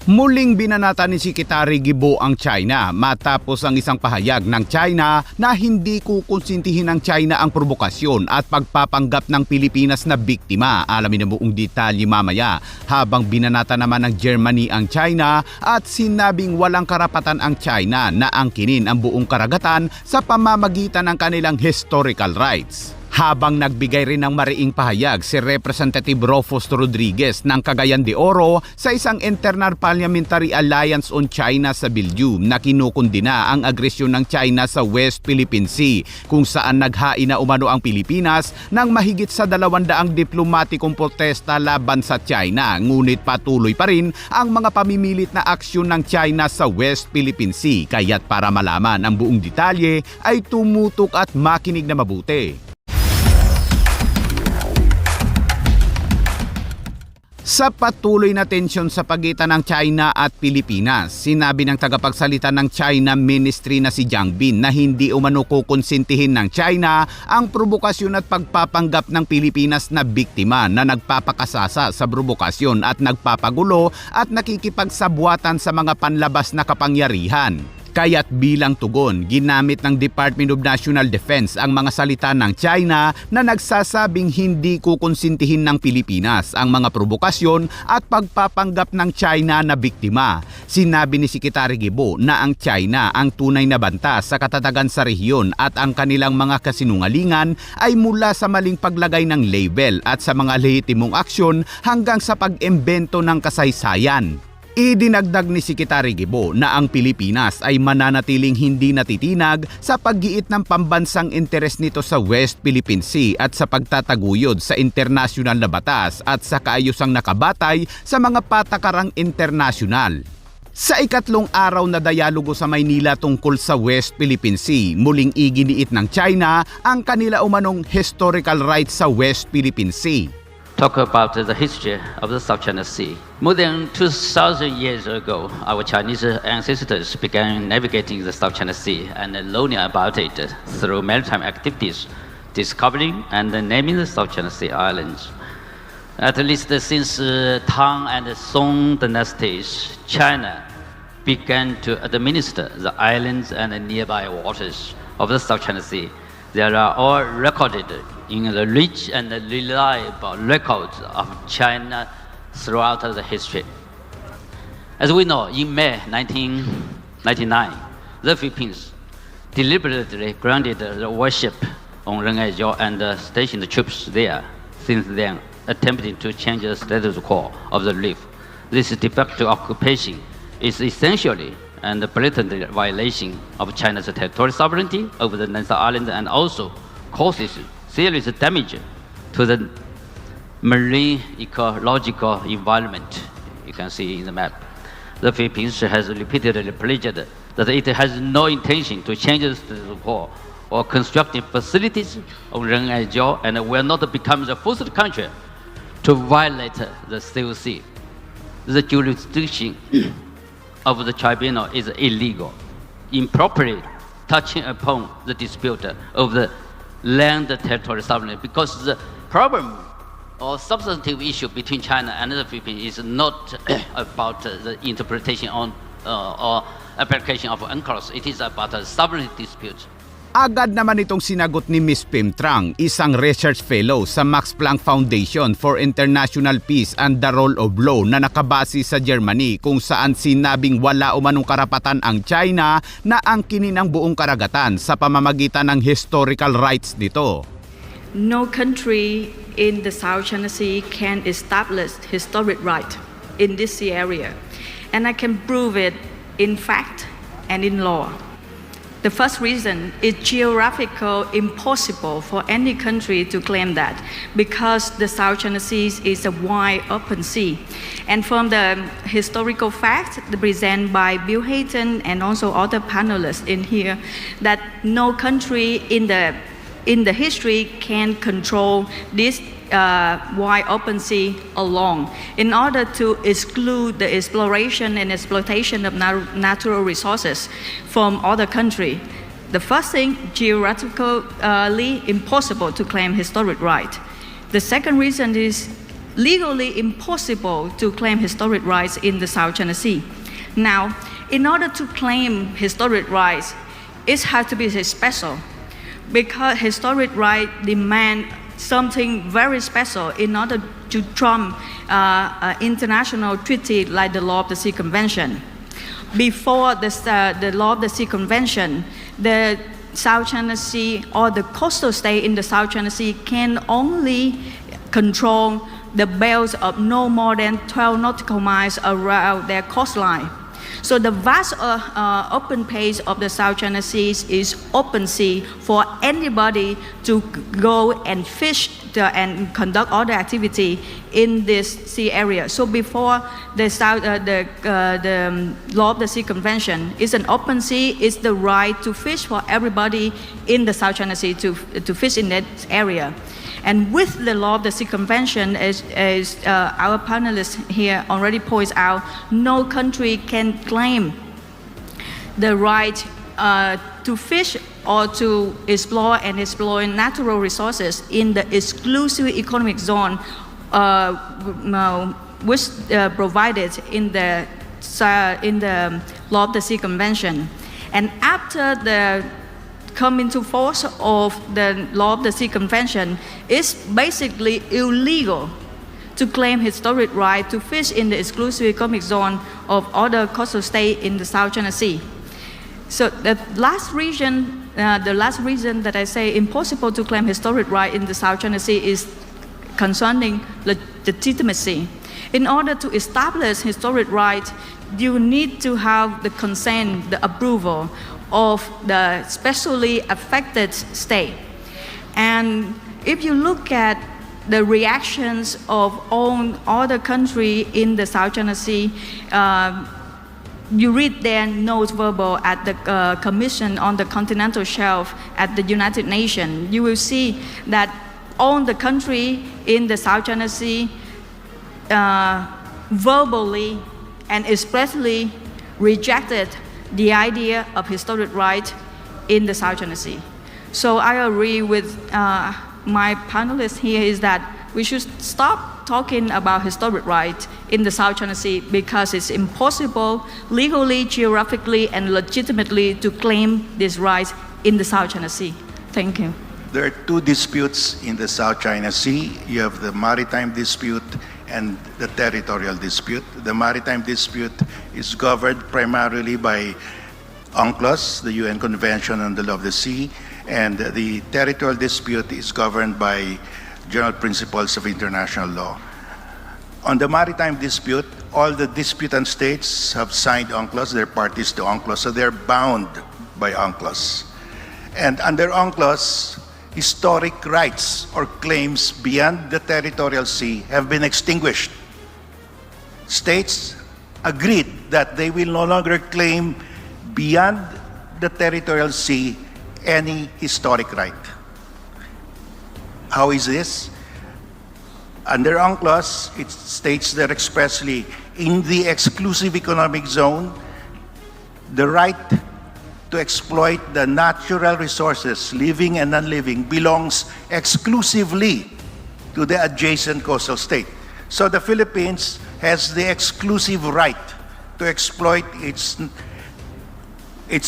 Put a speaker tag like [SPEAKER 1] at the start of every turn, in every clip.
[SPEAKER 1] Muling binanatan ni Sekretary Gibo ang China matapos ang isang pahayag ng China na hindi kukonsintihin ng China ang probokasyon at pagpapanggap ng Pilipinas na biktima. Alamin ang buong detalye mamaya. Habang binanatan naman ng Germany ang China at sinabing walang karapatan ang China na angkinin ang buong karagatan sa pamamagitan ng kanilang historical rights. Habang nagbigay rin ng mariing pahayag si Representative Rufus Rodriguez ng Cagayan de Oro sa isang Inter-Parliamentary Alliance on China sa Belgium na kinokondena ang agresyon ng China sa West Philippine Sea kung saan naghain na umano ang Pilipinas ng mahigit sa 200 diplomatikong protesta laban sa China, ngunit patuloy pa rin ang mga pamimilit na aksyon ng China sa West Philippine Sea. Kaya't para malaman ang buong detalye ay tumutok at makinig na mabuti. Sa patuloy na tensyon sa pagitan ng China at Pilipinas, sinabi ng tagapagsalita ng China Ministry na si Jiang Bin na hindi umano kukonsintihin ng China ang probokasyon at pagpapanggap ng Pilipinas na biktima na nagpapakasasa sa probokasyon at nagpapagulo at nakikipagsabwatan sa mga panlabas na kapangyarihan. Kaya't bilang tugon, ginamit ng Department of National Defense ang mga salita ng China na nagsasabing hindi kukonsintihin ng Pilipinas ang mga probokasyon at pagpapanggap ng China na biktima. Sinabi ni Sekretary Gibo na ang China ang tunay na banta sa katatagan sa rehiyon at ang kanilang mga kasinungalingan ay mula sa maling paglagay ng label at sa mga lehitimong aksyon hanggang sa pag-embento ng kasaysayan. Idinagdag ni Sekretary Gibo na ang Pilipinas ay mananatiling hindi natitinag sa paggiit ng pambansang interes nito sa West Philippine Sea at sa pagtataguyod sa internasyonal na batas at sa kaayusang nakabatay sa mga patakarang internasyonal. Sa ikatlong araw na dialogo sa Maynila tungkol sa West Philippine Sea, muling iginiit ng China ang kanila umanong historical rights sa West Philippine Sea.
[SPEAKER 2] Talk about the history of the South China Sea. More than 2,000 years ago, our Chinese ancestors began navigating the South China Sea and learning about it through maritime activities, discovering and naming the South China Sea islands. At least since Tang and Song dynasties, China began to administer the islands and the nearby waters of the South China Sea. They are all recorded in the rich and reliable records of China throughout the history. As we know, in May 1999, the Philippines deliberately granted the worship on Rengaijao and stationed troops there, since then attempting to change the status quo of the reef. This de facto occupation is essentially and blatant violation of China's territorial sovereignty over the Nansha Island and also causes serious damage to the marine ecological environment. You can see in the map. The Philippines has repeatedly pledged that it has no intention to change the status quo or constructing facilities on Rengaijao and will not become the first country to violate the COC. The jurisdiction of the tribunal is illegal, improperly touching upon the dispute of the land territory sovereignty, because the problem or substantive issue between China and the Philippines is not about the interpretation on or application of UNCLOS. It is about a sovereignty dispute.
[SPEAKER 1] Agad naman itong sinagot ni Ms. Pim Trang, isang research fellow sa Max Planck Foundation for International Peace and the Rule of Law na nakabase sa Germany, kung saan sinabing wala umanong karapatan ang China na angkinin ang buong karagatan sa pamamagitan ng historical rights nito.
[SPEAKER 3] No country in the South China Sea can establish historic right in this sea area, and I can prove it in fact and in law. The first reason is geographical impossible for any country to claim that, because the South China Sea is a wide open sea. And from the historical fact presented by Bill Hayton and also other panelists in here, that no country in the history can control this wide open sea alone in order to exclude the exploration and exploitation of natural resources from other countries. The first thing, geographically impossible to claim historic right. The second reason is legally impossible to claim historic rights in the South China Sea. Now, in order to claim historic rights, it has to be special, because historic rights demand something very special in order to trump international treaty like the Law of the Sea Convention. Before the Law of the Sea Convention, the South China Sea or the coastal state in the South China Sea can only control the belts of no more than 12 nautical miles around their coastline. So the vast open space of the South China Sea is open sea for anybody to go and fish and conduct all the activity in this sea area. So before the Law of the Sea Convention, it's an open sea. It's the right to fish for everybody in the South China Sea to fish in that area. And with the Law of the Sea Convention, as our panelists here already points out, no country can claim the right to fish or to explore and exploit natural resources in the exclusive economic zone, which provided in the Law of the Sea Convention. And after the come into force of the Law of the Sea Convention, it's basically illegal to claim historic right to fish in the exclusive economic zone of other coastal states in the South China Sea. So the last reason that I say impossible to claim historic right in the South China Sea is concerning legitimacy. In order to establish historic right, you need to have the consent, the approval of the specially affected state. And if you look at the reactions of all other countries in the South China Sea, you read their notes verbal at the Commission on the Continental Shelf at the United Nations, you will see that all the countries in the South China Sea verbally and expressly rejected the idea of historic right in the South China Sea. So I agree with my panelists here is that we should stop talking about historic right in the South China Sea because it's impossible legally, geographically, and legitimately to claim these rights in the South China Sea. Thank you.
[SPEAKER 4] There are two disputes in the South China Sea. You have the maritime dispute and the territorial dispute. The maritime dispute is governed primarily by UNCLOS, the UN Convention on the Law of the Sea, and the territorial dispute is governed by general principles of international law. On the maritime dispute, all the disputant states have signed UNCLOS, they're parties to UNCLOS, so they're bound by UNCLOS. And under UNCLOS, historic rights or claims beyond the territorial sea have been extinguished. States agreed that they will no longer claim beyond the territorial sea any historic right. How is this? Under UNCLOS, it states that expressly in the exclusive economic zone, the right to exploit the natural resources, living and non-living, belongs exclusively to the adjacent coastal state. So the Philippines has the exclusive right to exploit its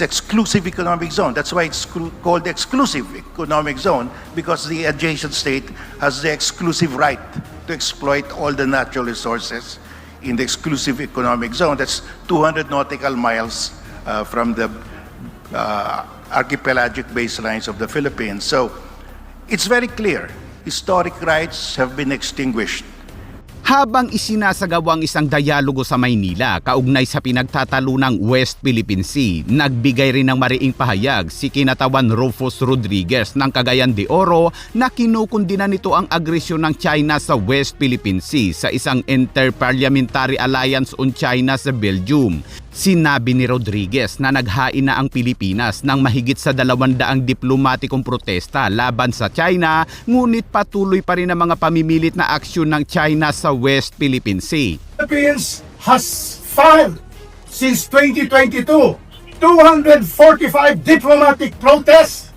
[SPEAKER 4] exclusive economic zone. That's why it's called exclusive economic zone, because the adjacent state has the exclusive right to exploit all the natural resources in the exclusive economic zone. That's 200 nautical miles from the archipelagic baselines of the Philippines. So it's very clear, historic rights have been extinguished.
[SPEAKER 1] Habang isinasagawang isang dialogo sa Maynila kaugnay sa pinagtatalunang West Philippine Sea, nagbigay rin ng mariing pahayag si Kinatawan Rufus Rodriguez ng Cagayan de Oro na kinokondena nito ang agresyon ng China sa West Philippine Sea sa isang Inter-Parliamentary Alliance on China sa Belgium. Sinabi ni Rodriguez na naghain na ang Pilipinas ng mahigit sa 200 diplomatikong protesta laban sa China, ngunit patuloy pa rin ang mga pamimilit na aksyon ng China sa West Philippine Sea.
[SPEAKER 5] Philippines has filed since 2022 245 diplomatic protests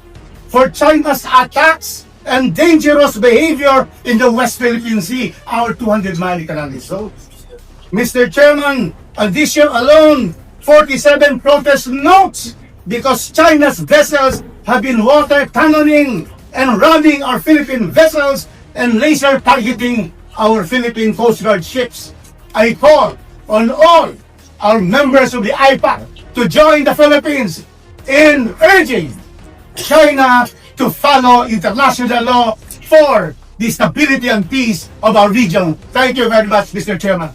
[SPEAKER 5] for China's attacks and dangerous behavior in the West Philippine Sea, our 200-mile canal zone. Mr. Chairman, on this year alone, 47 protest notes because China's vessels have been water cannoning and ramming our Philippine vessels and laser targeting our Philippine Coast Guard ships. I call on all our members of the IPAC to join the Philippines in urging China to follow international law for the stability and peace of our region. Thank you very much, Mr. Chairman.